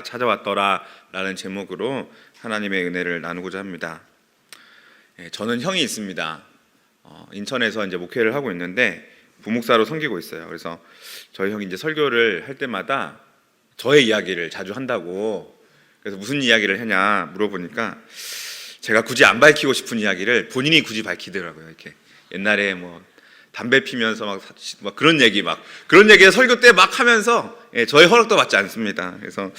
다 찾아왔더라 라는 제목으로 하나님의 은혜를 나누고자 합니다. 저는 형이 있습니다. 인천에서 이제 목회를 하고 있는데 부목사로 섬기고 있어요. 그래서 저희 형이 이제 설교를 할 때마다 저의 이야기를 자주 한다고. 그래서 무슨 이야기를 하냐 물어보니까 제가 굳이 안 밝히고 싶은 이야기를 본인이 굳이 밝히더라고요. 이렇게 옛날에 뭐 담배 피면서 막 그런 얘기 설교 때 막 하면서 저의 허락도 받지 않습니다. 그래서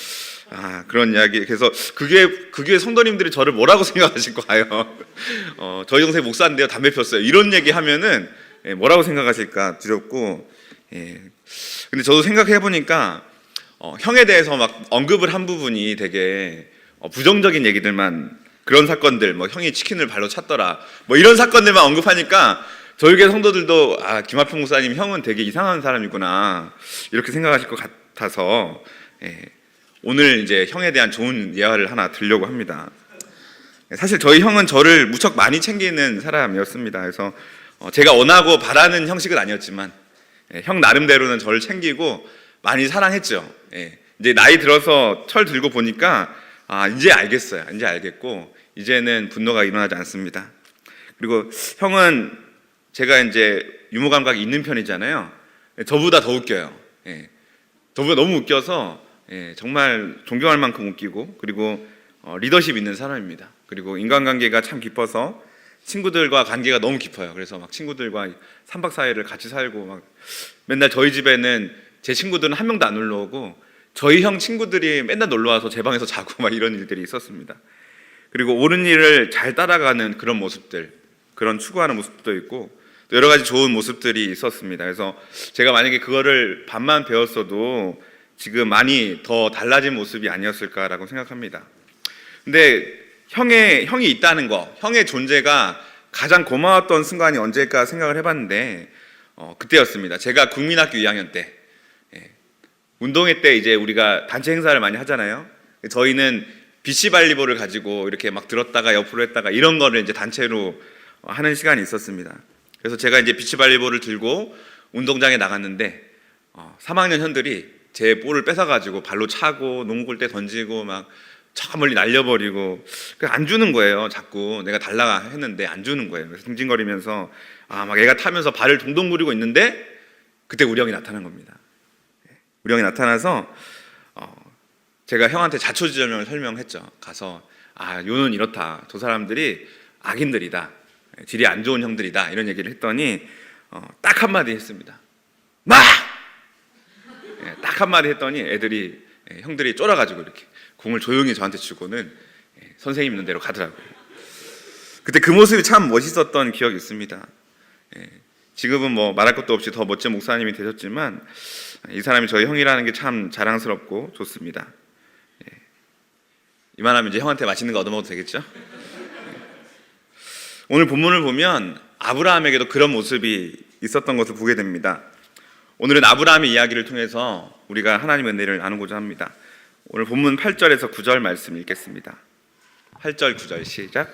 그런 이야기. 그래서 그게 성도님들이 저를 뭐라고 생각하실까요? 저희 동생 목사인데요, 담배 폈어요. 이런 얘기 하면은 뭐라고 생각하실까 두렵고. 근데 저도 생각해 보니까 형에 대해서 막 언급을 한 부분이 되게 부정적인 얘기들만, 그런 사건들, 뭐 형이 치킨을 발로 찼더라, 뭐 이런 사건들만 언급하니까 저희 교회 성도들도 김하평 목사님 형은 되게 이상한 사람이구나 이렇게 생각하실 것 같아서 오늘 이제 형에 대한 좋은 예화를 하나 들려고 합니다. 사실 저희 형은 저를 무척 많이 챙기는 사람이었습니다. 그래서 제가 원하고 바라는 형식은 아니었지만 형 나름대로는 저를 챙기고 많이 사랑했죠. 이제 나이 들어서 철 들고 보니까 이제 알겠어요. 이제 알겠고 이제는 분노가 일어나지 않습니다. 그리고 형은 제가 이제 유머 감각이 있는 편이잖아요. 저보다 더 웃겨요. 저보다 너무 웃겨서 정말 존경할 만큼 웃기고, 그리고 리더십 있는 사람입니다. 그리고 인간관계가 참 깊어서 친구들과 관계가 너무 깊어요. 그래서 막 친구들과 3박 4일을 같이 살고, 막 맨날 저희 집에는 제 친구들은 한 명도 안 놀러 오고 저희 형 친구들이 맨날 놀러 와서 제 방에서 자고 막 이런 일들이 있었습니다. 그리고 옳은 일을 잘 따라가는 그런 모습들, 그런 추구하는 모습도 있고 또 여러 가지 좋은 모습들이 있었습니다. 그래서 제가 만약에 그거를 반만 배웠어도 지금 많이 더 달라진 모습이 아니었을까라고 생각합니다. 근데 형이 있다는 거, 형의 존재가 가장 고마웠던 순간이 언제일까 생각을 해봤는데 그때였습니다. 제가 국민학교 2학년 때, 운동회 때 이제 우리가 단체 행사를 많이 하잖아요. 저희는 비치발리볼을 가지고 이렇게 막 들었다가 옆으로 했다가 이런 거를 이제 단체로 하는 시간이 있었습니다. 그래서 제가 이제 비치발리볼을 들고 운동장에 나갔는데 3학년 형들이 제 볼을 뺏어가지고 발로 차고 농구골대 던지고 막 저 멀리 날려버리고 안 주는 거예요. 자꾸 내가 달라가 했는데 안 주는 거예요. 그래서 징징거리면서 막 애가 타면서 발을 동동 구리고 있는데 그때 우리 형이 나타난 겁니다. 우리 형이 나타나서 제가 형한테 자초지종을 설명했죠. 가서 요는 이렇다. 저 사람들이 악인들이다. 질이 안 좋은 형들이다. 이런 얘기를 했더니 딱 한마디 했습니다. 마! 딱 한마디 했더니 형들이 쫄아가지고 이렇게 공을 조용히 저한테 주고는 선생님 있는 대로 가더라고요. 그때 그 모습이 참 멋있었던 기억이 있습니다. 지금은 뭐 말할 것도 없이 더 멋진 목사님이 되셨지만 이 사람이 저희 형이라는 게 참 자랑스럽고 좋습니다. 이만하면 이제 형한테 맛있는 거 얻어먹어도 되겠죠? 오늘 본문을 보면 아브라함에게도 그런 모습이 있었던 것을 보게 됩니다. 오늘은 아브라함의 이야기를 통해서 우리가 하나님의 은혜를 나누고자 합니다. 오늘 본문 8절에서 9절 말씀 읽겠습니다. 8절 9절 시작.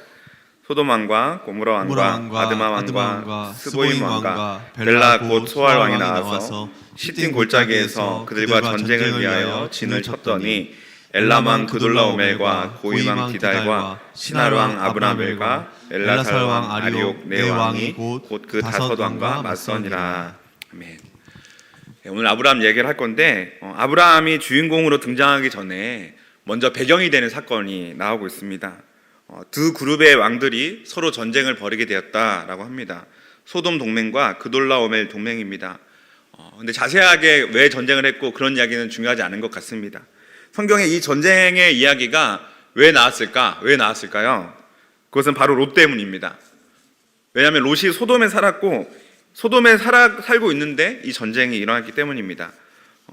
소돔 왕과 고모라 왕과 아드마 왕과 스보임 왕과 벨라 곧 소알 왕이 나와서 시팀 골짜기에서 그들과 전쟁을 위하여 진을 쳤더니 엘람 왕 그돌라오멜과 고임 왕 디달과 시날 왕 아브라멜과 엘라살 왕 아리옥 네 왕이 곧 그 다섯 왕과 맞서니라. 아멘. 오늘 아브라함 얘기를 할 건데 아브라함이 주인공으로 등장하기 전에 먼저 배경이 되는 사건이 나오고 있습니다. 두 그룹의 왕들이 서로 전쟁을 벌이게 되었다라고 합니다. 소돔 동맹과 그돌라오멜 동맹입니다. 근데 자세하게 왜 전쟁을 했고 그런 이야기는 중요하지 않은 것 같습니다. 성경에 이 전쟁의 이야기가 왜 나왔을까요? 그것은 바로 롯 때문입니다. 왜냐하면 롯이 소돔에 살았고 소돔에 살고 있는데 이 전쟁이 일어났기 때문입니다.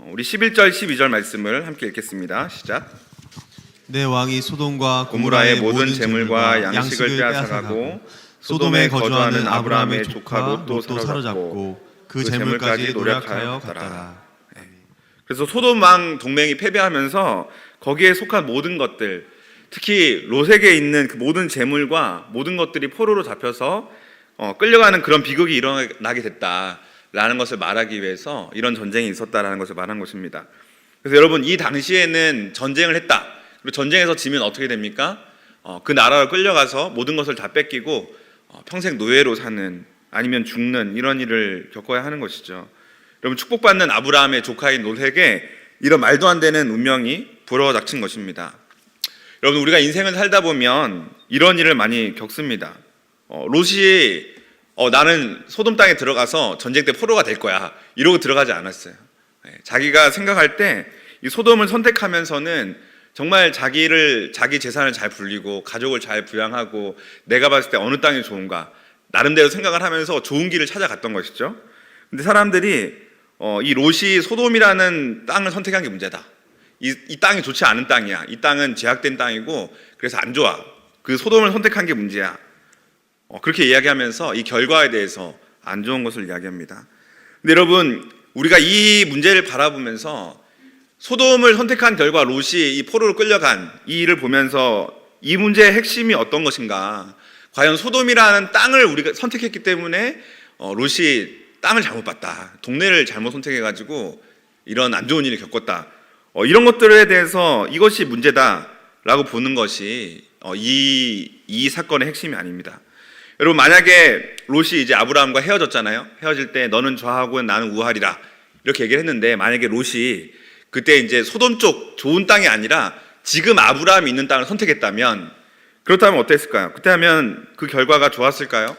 우리 11절 12절 말씀을 함께 읽겠습니다. 시작. 내 왕이 소돔과 고모라의 모든 재물과 양식을 빼앗아가고 소돔에 거주하는 아브라함의 조카 롯도 사로잡고 그 재물까지 노력하여 갔더라. 그래서 소돔 왕 동맹이 패배하면서 거기에 속한 모든 것들, 특히 롯에게 있는 그 모든 재물과 모든 것들이 포로로 잡혀서 끌려가는 그런 비극이 일어나게 됐다라는 것을 말하기 위해서 이런 전쟁이 있었다라는 것을 말한 것입니다. 그래서 여러분, 이 당시에는 전쟁을 했다. 그리고 전쟁에서 지면 어떻게 됩니까? 그 나라로 끌려가서 모든 것을 다 뺏기고 평생 노예로 사는, 아니면 죽는, 이런 일을 겪어야 하는 것이죠. 여러분, 축복받는 아브라함의 조카인 롯에게 이런 말도 안 되는 운명이 불어닥친 것입니다. 여러분, 우리가 인생을 살다 보면 이런 일을 많이 겪습니다. 롯이 나는 소돔 땅에 들어가서 전쟁 때 포로가 될 거야, 이러고 들어가지 않았어요. 자기가 생각할 때 이 소돔을 선택하면서는 정말 자기 재산을 잘 불리고 가족을 잘 부양하고 내가 봤을 때 어느 땅이 좋은가 나름대로 생각을 하면서 좋은 길을 찾아갔던 것이죠. 근데 사람들이 이 롯이 소돔이라는 땅을 선택한 게 문제다. 이 땅이 좋지 않은 땅이야. 이 땅은 제약된 땅이고 그래서 안 좋아. 그 소돔을 선택한 게 문제야. 그렇게 이야기하면서 이 결과에 대해서 안 좋은 것을 이야기합니다. 근데 여러분, 우리가 이 문제를 바라보면서 소돔을 선택한 결과 롯이 이 포로로 끌려간 이 일을 보면서 이 문제의 핵심이 어떤 것인가? 과연 소돔이라는 땅을 우리가 선택했기 때문에 롯이 땅을 잘못 봤다, 동네를 잘못 선택해가지고 이런 안 좋은 일을 겪었다, 이런 것들에 대해서 이것이 문제다라고 보는 것이 이 사건의 핵심이 아닙니다. 여러분, 만약에 롯이 이제 아브라함과 헤어졌잖아요. 헤어질 때 너는 좌하고 나는 우하리라 이렇게 얘기를 했는데, 만약에 롯이 그때 이제 소돔 쪽 좋은 땅이 아니라 지금 아브라함이 있는 땅을 선택했다면, 그렇다면 어땠을까요? 그때 하면 그 결과가 좋았을까요?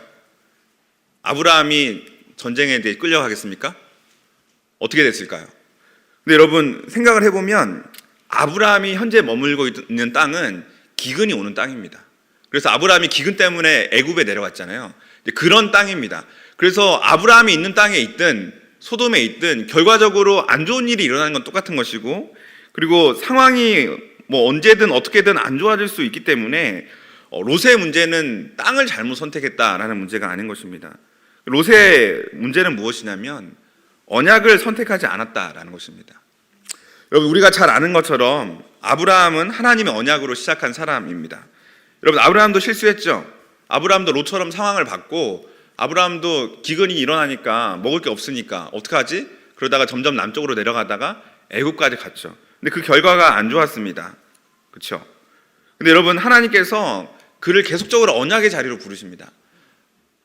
아브라함이 전쟁에 대해 끌려가겠습니까? 어떻게 됐을까요? 근데 여러분, 생각을 해보면 아브라함이 현재 머물고 있는 땅은 기근이 오는 땅입니다. 그래서 아브라함이 기근 때문에 애굽에 내려갔잖아요. 그런 땅입니다. 그래서 아브라함이 있는 땅에 있든 소돔에 있든 결과적으로 안 좋은 일이 일어나는 건 똑같은 것이고, 그리고 상황이 뭐 언제든 어떻게든 안 좋아질 수 있기 때문에 롯의 문제는 땅을 잘못 선택했다라는 문제가 아닌 것입니다. 롯의 문제는 무엇이냐면 언약을 선택하지 않았다라는 것입니다. 여러분, 우리가 잘 아는 것처럼 아브라함은 하나님의 언약으로 시작한 사람입니다. 여러분, 아브라함도 실수했죠. 아브라함도 롯처럼 상황을 봤고, 아브라함도 기근이 일어나니까 먹을 게 없으니까 어떡하지? 그러다가 점점 남쪽으로 내려가다가 애굽까지 갔죠. 근데 그 결과가 안 좋았습니다. 그렇죠? 근데 여러분, 하나님께서 그를 계속적으로 언약의 자리로 부르십니다.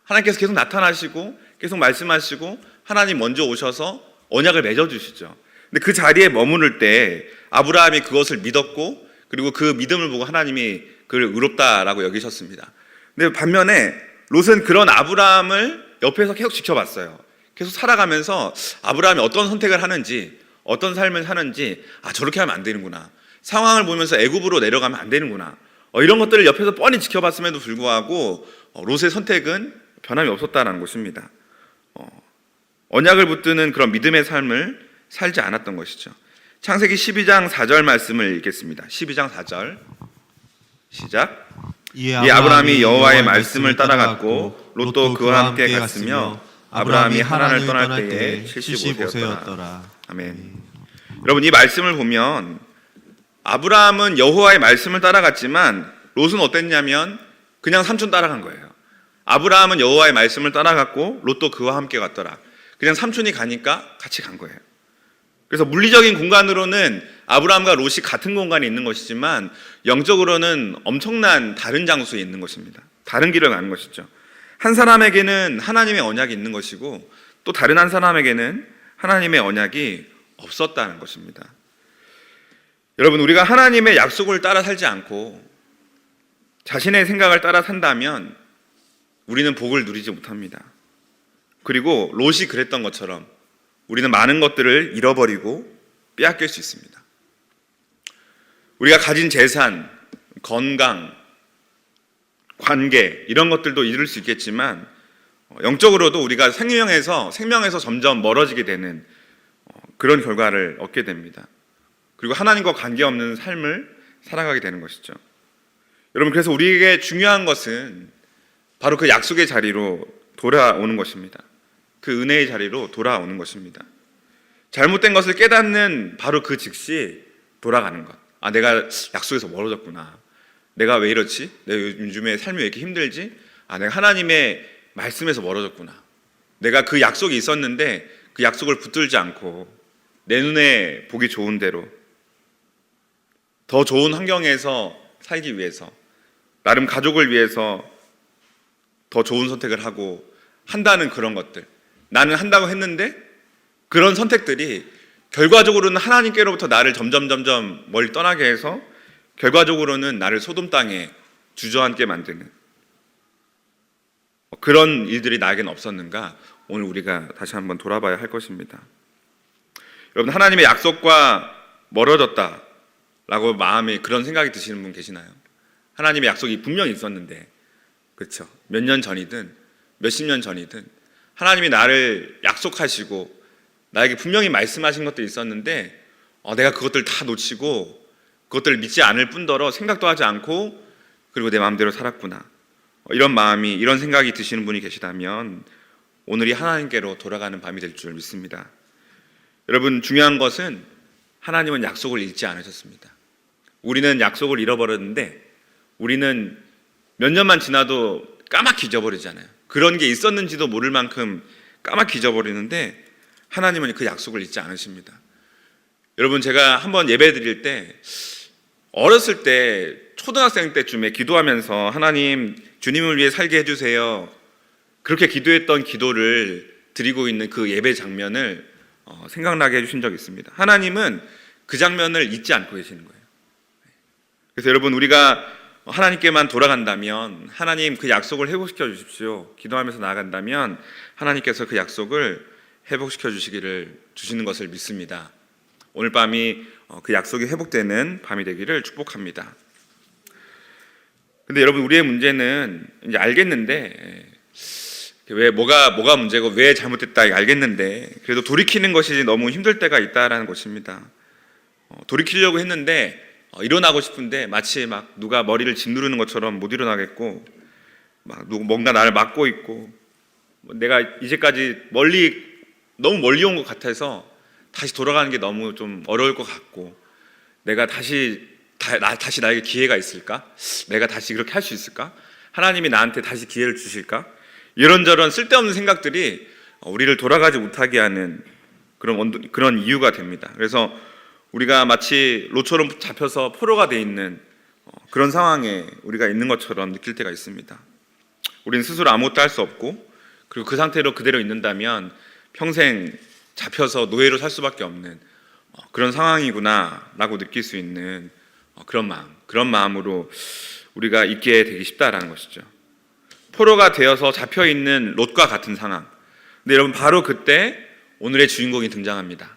하나님께서 계속 나타나시고 계속 말씀하시고 하나님 먼저 오셔서 언약을 맺어주시죠. 근데 그 자리에 머무를 때 아브라함이 그것을 믿었고, 그리고 그 믿음을 보고 하나님이 그를 의롭다라고 여기셨습니다. 근데 반면에 롯은 그런 아브라함을 옆에서 계속 지켜봤어요. 계속 살아가면서 아브라함이 어떤 선택을 하는지, 어떤 삶을 사는지, 저렇게 하면 안 되는구나, 상황을 보면서 애굽으로 내려가면 안 되는구나, 이런 것들을 옆에서 뻔히 지켜봤음에도 불구하고 롯의 선택은 변함이 없었다는 것입니다. 언약을 붙드는 그런 믿음의 삶을 살지 않았던 것이죠. 창세기 12장 4절 말씀을 읽겠습니다. 12장 4절 시작. 이 아브라함이 여호와의 말씀을 따라갔고 롯도 그와 함께 갔으며 아브라함이 하란을 떠날 때에 75세였더라. 아멘. 여러분, 이 말씀을 보면 아브라함은 여호와의 말씀을 따라갔지만 롯은 어땠냐면 그냥 삼촌 따라간 거예요. 아브라함은 여호와의 말씀을 따라갔고 롯도 그와 함께 갔더라. 그냥 삼촌이 가니까 같이 간 거예요. 그래서 물리적인 공간으로는 아브라함과 롯이 같은 공간에 있는 것이지만 영적으로는 엄청난 다른 장소에 있는 것입니다. 다른 길을 가는 것이죠. 한 사람에게는 하나님의 언약이 있는 것이고 또 다른 한 사람에게는 하나님의 언약이 없었다는 것입니다. 여러분, 우리가 하나님의 약속을 따라 살지 않고 자신의 생각을 따라 산다면 우리는 복을 누리지 못합니다. 그리고 롯이 그랬던 것처럼 우리는 많은 것들을 잃어버리고 빼앗길 수 있습니다. 우리가 가진 재산, 건강, 관계, 이런 것들도 잃을 수 있겠지만 영적으로도 우리가 생명에서 점점 멀어지게 되는 그런 결과를 얻게 됩니다. 그리고 하나님과 관계없는 삶을 살아가게 되는 것이죠. 여러분, 그래서 우리에게 중요한 것은 바로 그 약속의 자리로 돌아오는 것입니다. 그 은혜의 자리로 돌아오는 것입니다. 잘못된 것을 깨닫는 바로 그 즉시 돌아가는 것. 내가 약속에서 멀어졌구나. 내가 왜 이렇지? 내가 요즘에 삶이 왜 이렇게 힘들지? 내가 하나님의 말씀에서 멀어졌구나. 내가 그 약속이 있었는데 그 약속을 붙들지 않고 내 눈에 보기 좋은 대로, 더 좋은 환경에서 살기 위해서, 나름 가족을 위해서 더 좋은 선택을 하고 한다는 그런 것들, 나는 한다고 했는데 그런 선택들이 결과적으로는 하나님께로부터 나를 점점 멀리 떠나게 해서 결과적으로는 나를 소돔 땅에 주저앉게 만드는 그런 일들이 나에게는 없었는가, 오늘 우리가 다시 한번 돌아봐야 할 것입니다. 여러분, 하나님의 약속과 멀어졌다라고 마음에 그런 생각이 드시는 분 계시나요? 하나님의 약속이 분명히 있었는데, 그렇죠? 몇 년 전이든 몇십 년 전이든 하나님이 나를 약속하시고 나에게 분명히 말씀하신 것들이 있었는데 내가 그것들 다 놓치고 그것들을 믿지 않을 뿐더러 생각도 하지 않고 그리고 내 마음대로 살았구나, 이런 마음이, 이런 생각이 드시는 분이 계시다면 오늘이 하나님께로 돌아가는 밤이 될 줄 믿습니다. 여러분, 중요한 것은 하나님은 약속을 잊지 않으셨습니다. 우리는 약속을 잃어버렸는데 우리는 몇 년만 지나도 까맣게 잊어버리잖아요. 그런 게 있었는지도 모를 만큼 까맣게 잊어버리는데 하나님은 그 약속을 잊지 않으십니다. 여러분, 제가 한번 예배 드릴 때, 어렸을 때 초등학생 때쯤에 기도하면서 하나님, 주님을 위해 살게 해주세요, 그렇게 기도했던 기도를 드리고 있는 그 예배 장면을 생각나게 해주신 적이 있습니다. 하나님은 그 장면을 잊지 않고 계시는 거예요. 그래서 여러분, 우리가 하나님께만 돌아간다면, 하나님 그 약속을 회복시켜 주십시오, 기도하면서 나아간다면 하나님께서 그 약속을 회복시켜 주시는 것을 믿습니다. 오늘 밤이 그 약속이 회복되는 밤이 되기를 축복합니다. 근데 여러분, 우리의 문제는 이제 알겠는데, 왜 뭐가 문제고 왜 잘못됐다 알겠는데 그래도 돌이키는 것이 너무 힘들 때가 있다라는 것입니다. 돌이키려고 했는데 일어나고 싶은데 마치 막 누가 머리를 짓누르는 것처럼 못 일어나겠고, 막 뭔가 나를 막고 있고, 내가 이제까지 너무 멀리 온 것 같아서 다시 돌아가는 게 너무 좀 어려울 것 같고, 내가 다시 나에게 기회가 있을까? 내가 다시 그렇게 할 수 있을까? 하나님이 나한테 다시 기회를 주실까? 이런저런 쓸데없는 생각들이 우리를 돌아가지 못하게 하는 그런 이유가 됩니다. 그래서 우리가 마치 로처럼 잡혀서 포로가 돼 있는 그런 상황에 우리가 있는 것처럼 느낄 때가 있습니다. 우리는 스스로 아무것도 할 수 없고, 그리고 그 상태로 그대로 있는다면 평생 잡혀서 노예로 살 수밖에 없는 그런 상황이구나 라고 느낄 수 있는 그런 마음으로 우리가 있게 되기 쉽다라는 것이죠. 포로가 되어서 잡혀있는 롯과 같은 상황. 근데 여러분, 바로 그때 오늘의 주인공이 등장합니다.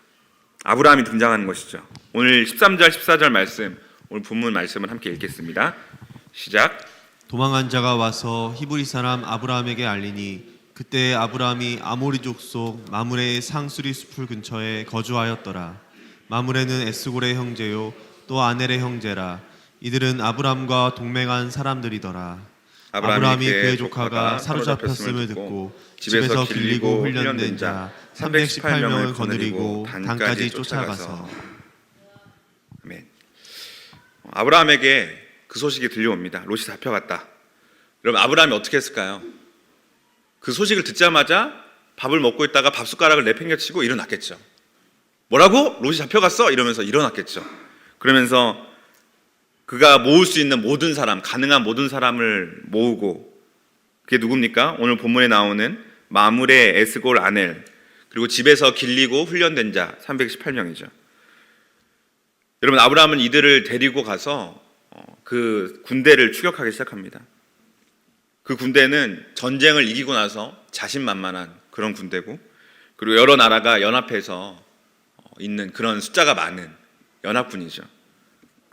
아브라함이 등장하는 것이죠. 오늘 13절 14절 말씀, 오늘 본문 말씀을 함께 읽겠습니다. 시작. 도망한 자가 와서 히브리 사람 아브라함에게 알리니 그때 아브라함이 아모리 족속 마므레의 상수리 숲을 근처에 거주하였더라. 마므레는 에스골의 형제요 또 아넬의 형제라. 이들은 아브라함과 동맹한 사람들이더라. 아브라함이 그의 조카가 사로잡혔음을 듣고 집에서 길리고 훈련된 자 318명을 거느리고 단까지 쫓아가서. 아멘. 아브라함에게 그 소식이 들려옵니다. 롯이 잡혀갔다. 여러분, 아브라함이 어떻게 했을까요? 그 소식을 듣자마자 밥을 먹고 있다가 밥 숟가락을 내팽개치고 일어났겠죠. 뭐라고? 롯이 잡혀갔어? 이러면서 일어났겠죠. 그러면서 그가 모을 수 있는 모든 사람, 가능한 모든 사람을 모으고, 그게 누굽니까? 오늘 본문에 나오는 마므레, 에스골, 아넬, 그리고 집에서 길리고 훈련된 자 318명이죠. 여러분, 아브라함은 이들을 데리고 가서 그 군대를 추격하기 시작합니다. 그 군대는 전쟁을 이기고 나서 자신만만한 그런 군대고, 그리고 여러 나라가 연합해서 있는 그런 숫자가 많은 연합군이죠.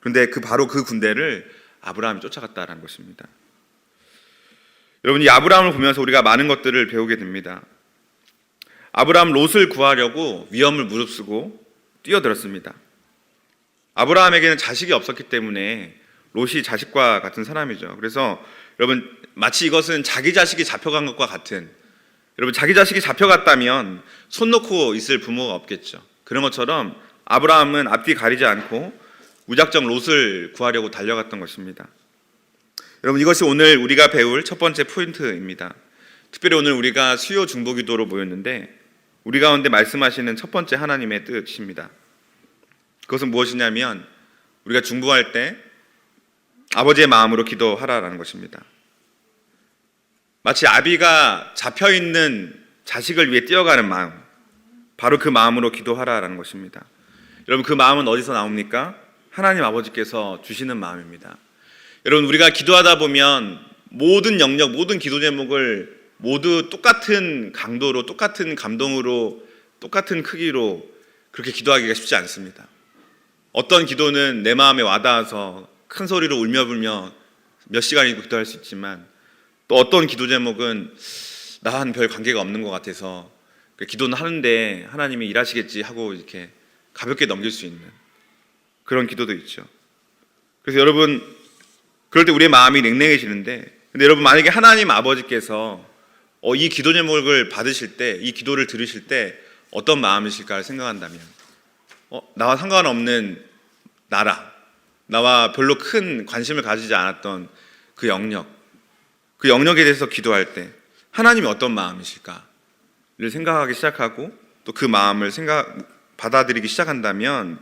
그런데 바로 그 군대를 아브라함이 쫓아갔다라는 것입니다. 여러분, 이 아브라함을 보면서 우리가 많은 것들을 배우게 됩니다. 아브라함 롯을 구하려고 위험을 무릅쓰고 뛰어들었습니다. 아브라함에게는 자식이 없었기 때문에 롯이 자식과 같은 사람이죠. 그래서 여러분, 마치 이것은 자기 자식이 잡혀간 것과 같은, 여러분, 자기 자식이 잡혀갔다면 손 놓고 있을 부모가 없겠죠. 그런 것처럼 아브라함은 앞뒤 가리지 않고 무작정 롯을 구하려고 달려갔던 것입니다. 여러분, 이것이 오늘 우리가 배울 첫 번째 포인트입니다. 특별히 오늘 우리가 수요 중보기도로 모였는데 우리 가운데 말씀하시는 첫 번째 하나님의 뜻입니다. 그것은 무엇이냐면 우리가 중보할 때 아버지의 마음으로 기도하라라는 것입니다. 마치 아비가 잡혀있는 자식을 위해 뛰어가는 마음, 바로 그 마음으로 기도하라라는 것입니다. 여러분, 그 마음은 어디서 나옵니까? 하나님 아버지께서 주시는 마음입니다. 여러분, 우리가 기도하다 보면 모든 영역, 모든 기도 제목을 모두 똑같은 강도로, 똑같은 감동으로, 똑같은 크기로 그렇게 기도하기가 쉽지 않습니다. 어떤 기도는 내 마음에 와닿아서 큰 소리로 울며불며 몇 시간이고 기도할 수 있지만, 또 어떤 기도 제목은 나와는 별 관계가 없는 것 같아서 기도는 하는데 하나님이 일하시겠지 하고 이렇게 가볍게 넘길 수 있는 그런 기도도 있죠. 그래서 여러분, 그럴 때 우리의 마음이 냉랭해지는데, 근데 여러분, 만약에 하나님 아버지께서 이 기도 제목을 받으실 때, 이 기도를 들으실 때 어떤 마음이실까를 생각한다면, 나와 상관없는 나라, 나와 별로 큰 관심을 가지지 않았던 그 영역에 대해서 기도할 때 하나님이 어떤 마음이실까를 생각하기 시작하고, 또 그 마음을 받아들이기 시작한다면,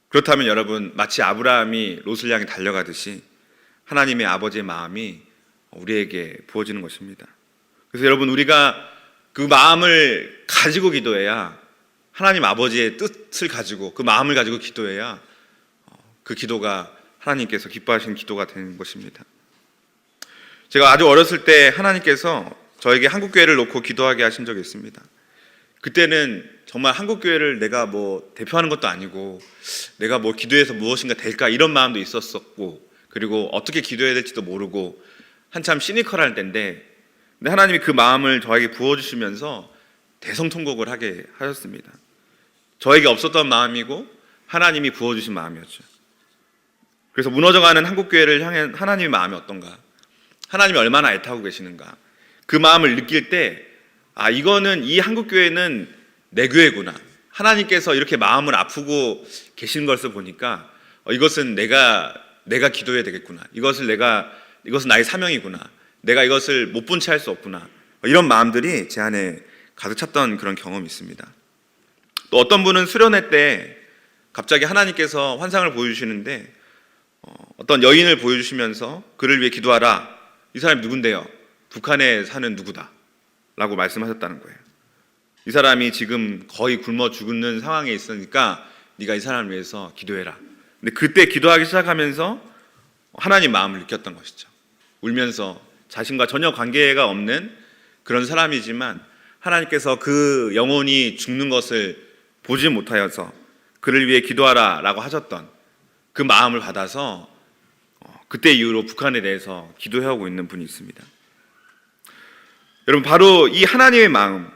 그렇다면 여러분, 마치 아브라함이 롯을 향해 달려가듯이 하나님의 아버지의 마음이 우리에게 부어지는 것입니다. 그래서 여러분, 우리가 그 마음을 가지고 기도해야, 하나님 아버지의 뜻을 가지고 그 마음을 가지고 기도해야 그 기도가 하나님께서 기뻐하시는 기도가 되는 것입니다. 제가 아주 어렸을 때 하나님께서 저에게 한국교회를 놓고 기도하게 하신 적이 있습니다. 그때는 정말 한국교회를 내가 뭐 대표하는 것도 아니고 내가 뭐 기도해서 무엇인가 될까 이런 마음도 있었었고, 그리고 어떻게 기도해야 될지도 모르고 한참 시니컬할 때인데, 근데 하나님이 그 마음을 저에게 부어주시면서 대성통곡을 하게 하셨습니다. 저에게 없었던 마음이고 하나님이 부어주신 마음이었죠. 그래서 무너져가는 한국교회를 향한 하나님의 마음이 어떤가, 하나님이 얼마나 애타고 계시는가, 그 마음을 느낄 때, 이거는, 이 한국교회는 내 교회구나, 하나님께서 이렇게 마음을 아프고 계신 것을 보니까 이것은 내가 기도해야 되겠구나, 이것은 나의 사명이구나, 내가 이것을 못 본 채 할 수 없구나, 이런 마음들이 제 안에 가득 찼던 그런 경험이 있습니다. 또 어떤 분은 수련회 때 갑자기 하나님께서 환상을 보여주시는데, 어떤 여인을 보여주시면서 그를 위해 기도하라, 이 사람이 누군데요? 북한에 사는 누구다 라고 말씀하셨다는 거예요. 이 사람이 지금 거의 굶어 죽는 상황에 있으니까 네가 이 사람을 위해서 기도해라. 근데 그때 기도하기 시작하면서 하나님 마음을 느꼈던 것이죠. 울면서, 자신과 전혀 관계가 없는 그런 사람이지만 하나님께서 그 영혼이 죽는 것을 보지 못하여서 그를 위해 기도하라 라고 하셨던 그 마음을 받아서 그때 이후로 북한에 대해서 기도해오고 있는 분이 있습니다. 여러분, 바로 이 하나님의 마음,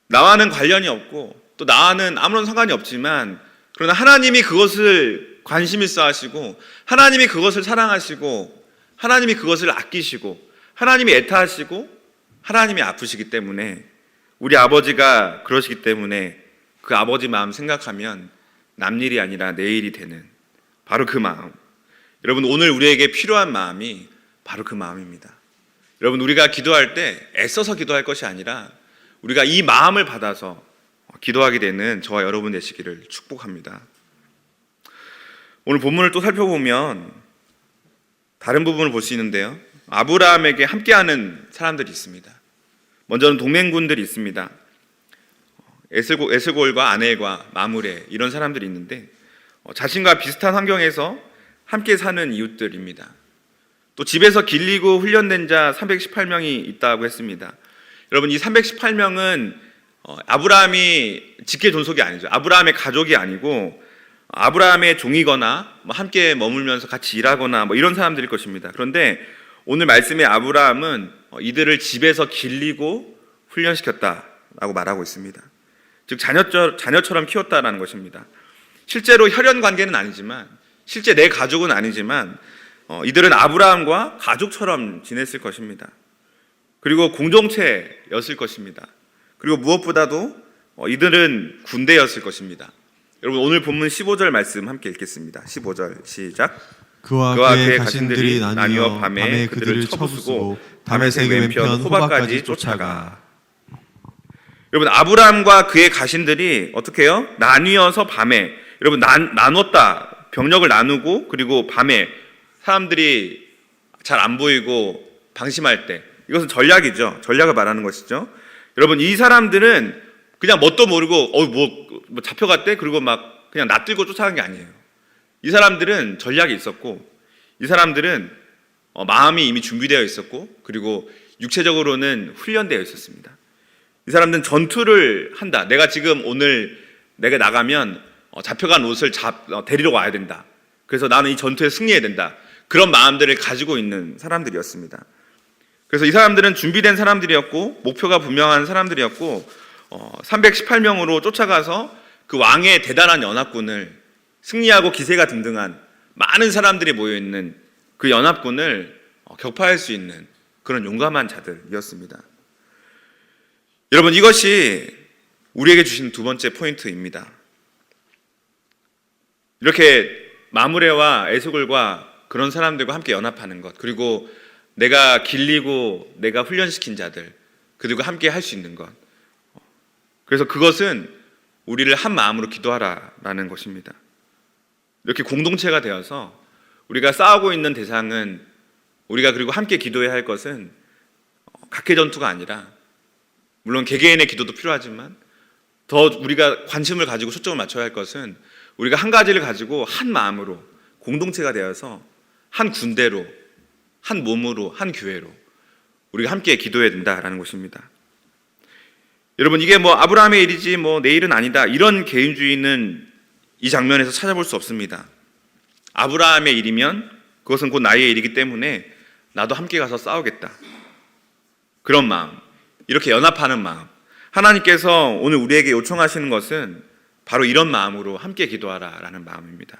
나와는 관련이 없고 또 나와는 아무런 상관이 없지만, 그러나 하나님이 그것을 관심 있어 하시고, 하나님이 그것을 사랑하시고, 하나님이 그것을 아끼시고, 하나님이 애타하시고, 하나님이 아프시기 때문에, 우리 아버지가 그러시기 때문에 그 아버지 마음 생각하면 남일이 아니라 내일이 되는 바로 그 마음. 여러분, 오늘 우리에게 필요한 마음이 바로 그 마음입니다. 여러분, 우리가 기도할 때 애써서 기도할 것이 아니라 우리가 이 마음을 받아서 기도하게 되는 저와 여러분 되시기를 축복합니다. 오늘 본문을 또 살펴보면 다른 부분을 볼 수 있는데요, 아브라함에게 함께하는 사람들이 있습니다. 먼저는 동맹군들이 있습니다. 에스골과 아넬과 마므레, 이런 사람들이 있는데 자신과 비슷한 환경에서 함께 사는 이웃들입니다. 또 집에서 길리고 훈련된 자 318명이 있다고 했습니다. 여러분, 이 318명은 아브라함이 직계 존속이 아니죠. 아브라함의 가족이 아니고 아브라함의 종이거나 함께 머물면서 같이 일하거나 이런 사람들일 것입니다. 그런데 오늘 말씀의 아브라함은 이들을 집에서 길리고 훈련시켰다라고 말하고 있습니다. 즉 자녀처럼 키웠다라는 것입니다. 실제로 혈연 관계는 아니지만, 실제 내 가족은 아니지만 이들은 아브라함과 가족처럼 지냈을 것입니다. 그리고 공동체였을 것입니다. 그리고 무엇보다도 이들은 군대였을 것입니다. 여러분, 오늘 본문 15절 말씀 함께 읽겠습니다. 15절 시작. 그와 그의 가신들이 나뉘어 밤에 그들을 쳐부수고 다메섹 왼편 호박까지 쫓아가. 여러분 아브라함과 그의 가신들이 어떻게 해요? 나뉘어서 밤에 여러분 나눴다. 병력을 나누고 그리고 밤에 사람들이 잘 안 보이고 방심할 때 이것은 전략이죠. 전략을 말하는 것이죠. 여러분 이 사람들은 그냥 뭣도 모르고 뭐 잡혀갔대 그리고 막 그냥 낯들고 쫓아간 게 아니에요. 이 사람들은 전략이 있었고 이 사람들은 마음이 이미 준비되어 있었고 그리고 육체적으로는 훈련되어 있었습니다. 이 사람들은 전투를 한다. 내가 지금 오늘 내가 나가면 잡혀간 옷을 데리러 와야 된다. 그래서 나는 이 전투에 승리해야 된다. 그런 마음들을 가지고 있는 사람들이었습니다. 그래서 이 사람들은 준비된 사람들이었고 목표가 분명한 사람들이었고 318명으로 쫓아가서 그 왕의 대단한 연합군을 승리하고 기세가 등등한 많은 사람들이 모여있는 그 연합군을 격파할 수 있는 그런 용감한 자들이었습니다. 여러분 이것이 우리에게 주신 두 번째 포인트입니다. 이렇게 마므레와 에스골과 그런 사람들과 함께 연합하는 것 그리고 내가 길리고 내가 훈련시킨 자들 그들과 함께 할 수 있는 것 그래서 그것은 우리를 한 마음으로 기도하라라는 것입니다. 이렇게 공동체가 되어서 우리가 싸우고 있는 대상은 우리가 그리고 함께 기도해야 할 것은 각계 전투가 아니라 물론 개개인의 기도도 필요하지만 더 우리가 관심을 가지고 초점을 맞춰야 할 것은 우리가 한 가지를 가지고 한 마음으로 공동체가 되어서 한 군대로 한 몸으로 한 교회로 우리가 함께 기도해야 된다라는 것입니다. 여러분 이게 아브라함의 일이지 내일은 아니다 이런 개인주의는 이 장면에서 찾아볼 수 없습니다. 아브라함의 일이면 그것은 곧 나의 일이기 때문에 나도 함께 가서 싸우겠다. 그런 마음, 이렇게 연합하는 마음. 하나님께서 오늘 우리에게 요청하시는 것은 바로 이런 마음으로 함께 기도하라라는 마음입니다.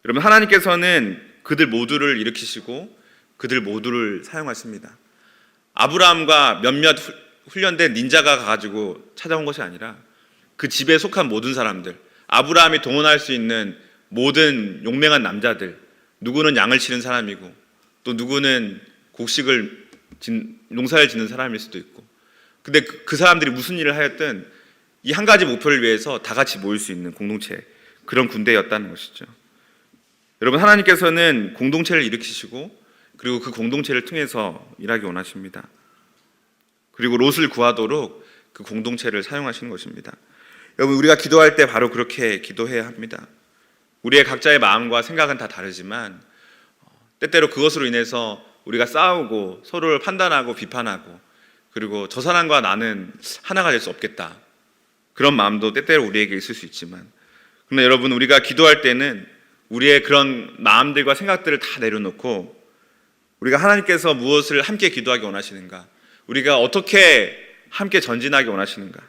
여러분 하나님께서는 그들 모두를 일으키시고 그들 모두를 사용하십니다. 아브라함과 몇몇 훈련된 닌자가 가지고 찾아온 것이 아니라 그 집에 속한 모든 사람들, 아브라함이 동원할 수 있는 모든 용맹한 남자들, 누구는 양을 치는 사람이고 또 누구는 농사를 짓는 사람일 수도 있고 근데 그 사람들이 무슨 일을 하였든 이 한 가지 목표를 위해서 다 같이 모일 수 있는 공동체 그런 군대였다는 것이죠. 여러분 하나님께서는 공동체를 일으키시고 그리고 그 공동체를 통해서 일하기 원하십니다. 그리고 롯을 구하도록 그 공동체를 사용하시는 것입니다. 여러분 우리가 기도할 때 바로 그렇게 기도해야 합니다. 우리의 각자의 마음과 생각은 다 다르지만 때때로 그것으로 인해서 우리가 싸우고 서로를 판단하고 비판하고 그리고 저 사람과 나는 하나가 될 수 없겠다. 그런 마음도 때때로 우리에게 있을 수 있지만 그런데 여러분 우리가 기도할 때는 우리의 그런 마음들과 생각들을 다 내려놓고 우리가 하나님께서 무엇을 함께 기도하기 원하시는가 우리가 어떻게 함께 전진하기 원하시는가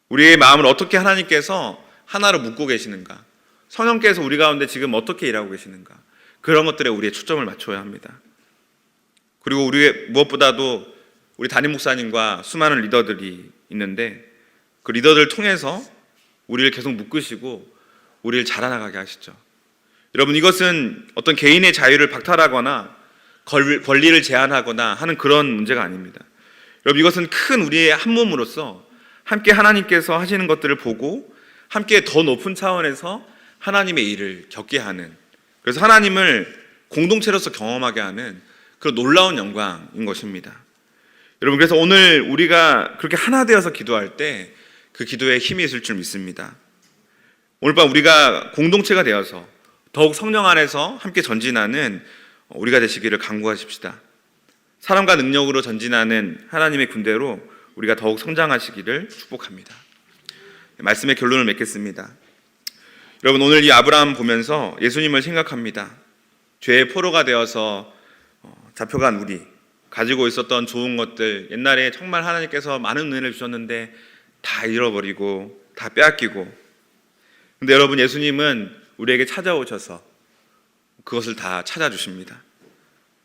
우리의 마음을 어떻게 하나님께서 하나로 묶고 계시는가 성령께서 우리 가운데 지금 어떻게 일하고 계시는가 그런 것들에 우리의 초점을 맞춰야 합니다. 그리고 우리의 무엇보다도 우리 담임 목사님과 수많은 리더들이 있는데 그 리더들을 통해서 우리를 계속 묶으시고 우리를 자라나가게 하시죠. 여러분 이것은 어떤 개인의 자유를 박탈하거나 권리를 제한하거나 하는 그런 문제가 아닙니다. 여러분 이것은 큰 우리의 한 몸으로서 함께 하나님께서 하시는 것들을 보고 함께 더 높은 차원에서 하나님의 일을 겪게 하는 그래서 하나님을 공동체로서 경험하게 하는 그런 놀라운 영광인 것입니다. 여러분 그래서 오늘 우리가 그렇게 하나 되어서 기도할 때 그 기도에 힘이 있을 줄 믿습니다. 오늘 밤 우리가 공동체가 되어서 더욱 성령 안에서 함께 전진하는 우리가 되시기를 간구하십시다. 사람과 능력으로 전진하는 하나님의 군대로 우리가 더욱 성장하시기를 축복합니다. 말씀의 결론을 맺겠습니다. 여러분 오늘 이 아브라함 보면서 예수님을 생각합니다. 죄의 포로가 되어서 잡혀간 우리 가지고 있었던 좋은 것들 옛날에 정말 하나님께서 많은 은혜를 주셨는데 다 잃어버리고 다 빼앗기고 근데 여러분 예수님은 우리에게 찾아오셔서 그것을 다 찾아주십니다.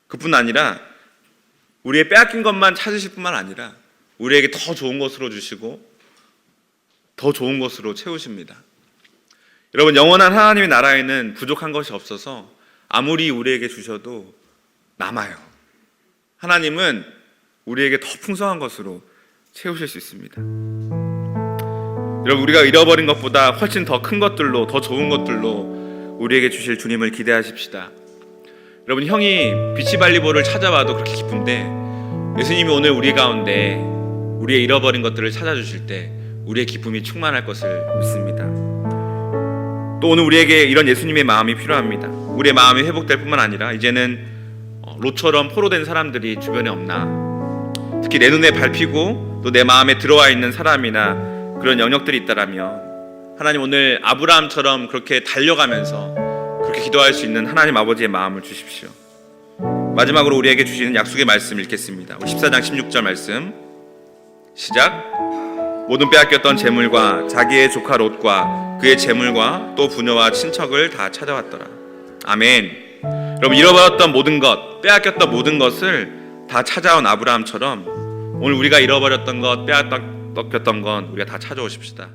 그뿐 아니라 우리의 빼앗긴 것만 찾으실 뿐만 아니라 우리에게 더 좋은 것으로 주시고 더 좋은 것으로 채우십니다. 여러분 영원한 하나님의 나라에는 부족한 것이 없어서 아무리 우리에게 주셔도 남아요. 하나님은 우리에게 더 풍성한 것으로 채우실 수 있습니다. 여러분, 우리가 잃어버린 것보다 훨씬 더 큰 것들로, 더 좋은 것들로 우리에게 주실 주님을 기대하십시다. 여러분, 형이 비치발리볼을 찾아와도 그렇게 기쁜데 예수님이 오늘 우리 가운데 우리의 잃어버린 것들을 찾아주실 때 우리의 기쁨이 충만할 것을 믿습니다. 또 오늘 우리에게 이런 예수님의 마음이 필요합니다. 우리의 마음이 회복될 뿐만 아니라 이제는 롯처럼 포로된 사람들이 주변에 없나, 특히 내 눈에 밟히고 또 내 마음에 들어와 있는 사람이나 그런 영역들이 있다라면 하나님, 오늘 아브라함처럼 그렇게 달려가면서 그렇게 기도할 수 있는 하나님 아버지의 마음을 주십시오. 마지막으로 우리에게 주시는 약속의 말씀 읽겠습니다. 14장 16절 말씀 시작. 모든 빼앗겼던 재물과 자기의 조카 롯과 그의 재물과 또 부녀와 친척을 다 찾아왔더라. 아멘. 여러분, 잃어버렸던 모든 것, 빼앗겼던 모든 것을 다 찾아온 아브라함처럼 오늘 우리가 잃어버렸던 것, 빼앗겼던 건 우리가 다 찾아오십시다.